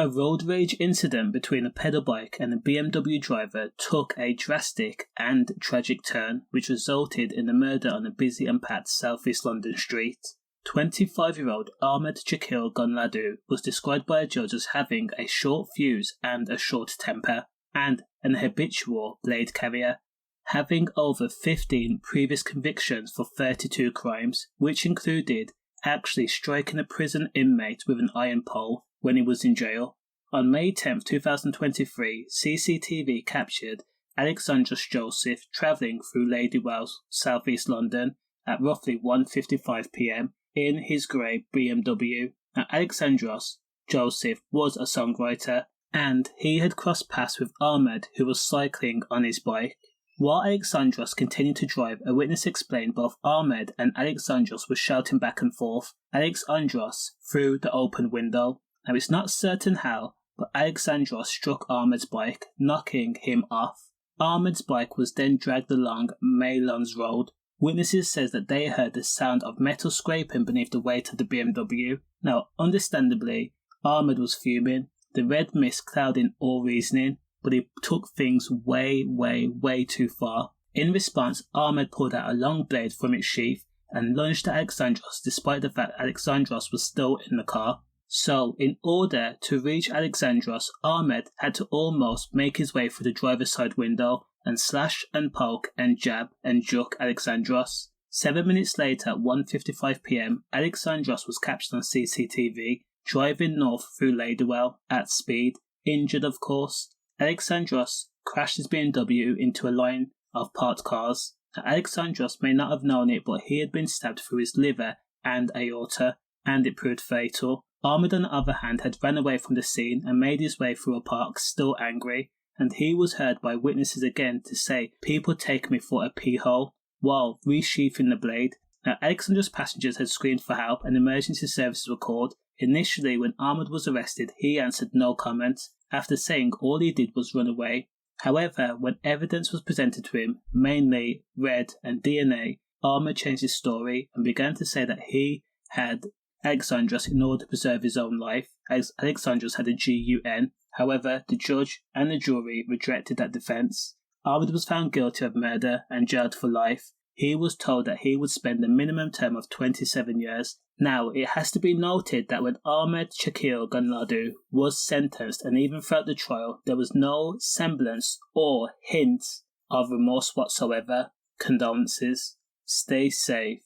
A road rage incident between a pedal bike and a BMW driver took a drastic and tragic turn, which resulted in the murder on a busy and packed southeast London street. 25-year-old Ahmed Chakile Gonladieu was described by a judge as having a short fuse and a short temper, and an habitual blade carrier, having over 15 previous convictions for 32 crimes, which included actually striking a prison inmate with an iron pole when he was in jail. On May 10, 2023, CCTV captured Alexandros Josephs travelling through Ladywell, southeast London, at roughly 1:55 p.m. in his grey BMW. Now, Alexandros Josephs was a songwriter, and he had crossed paths with Ahmed, who was cycling on his bike. While Alexandros continued to drive, a witness explained both Ahmed and Alexandros were shouting back and forth, Alexandros through the open window. Now, it's not certain how, but Alexandros struck Ahmed's bike, knocking him off. Ahmed's bike was then dragged along Maylons Road. Witnesses says that they heard the sound of metal scraping beneath the weight of the BMW. Now, understandably, Ahmed was fuming, the red mist clouding all reasoning, but he took things way too far. In response, Ahmed pulled out a long blade from its sheath and lunged at Alexandros despite the fact Alexandros was still in the car. So, in order to reach Alexandros, Ahmed had to almost make his way through the driver's side window and slash and poke and jab and juke Alexandros. 7 minutes later at 1:55 p.m, Alexandros was captured on CCTV, driving north through Ladywell at speed, injured of course. Alexandros crashed his BMW into a line of parked cars. Now, Alexandros may not have known it, but he had been stabbed through his liver and aorta, and it proved fatal. Ahmed, on the other hand, had ran away from the scene and made his way through a park, still angry, and he was heard by witnesses again to say, "People take me for a pee hole," while resheathing the blade. Now, Alexandros' passengers had screamed for help and emergency services were called. Initially, when Ahmed was arrested, he answered no comment, after saying all he did was run away. However, when evidence was presented to him, mainly red and DNA, Ahmed changed his story and began to say that he had Alexandros in order to preserve his own life, as Alexandros had a GUN. However, the judge and the jury rejected that defence. Ahmed was found guilty of murder and jailed for life. He was told that he would spend a minimum term of 27 years. Now, it has to be noted that when Ahmed Chakile Gonladieu was sentenced, and even throughout the trial, there was no semblance or hint of remorse whatsoever. Condolences. Stay safe.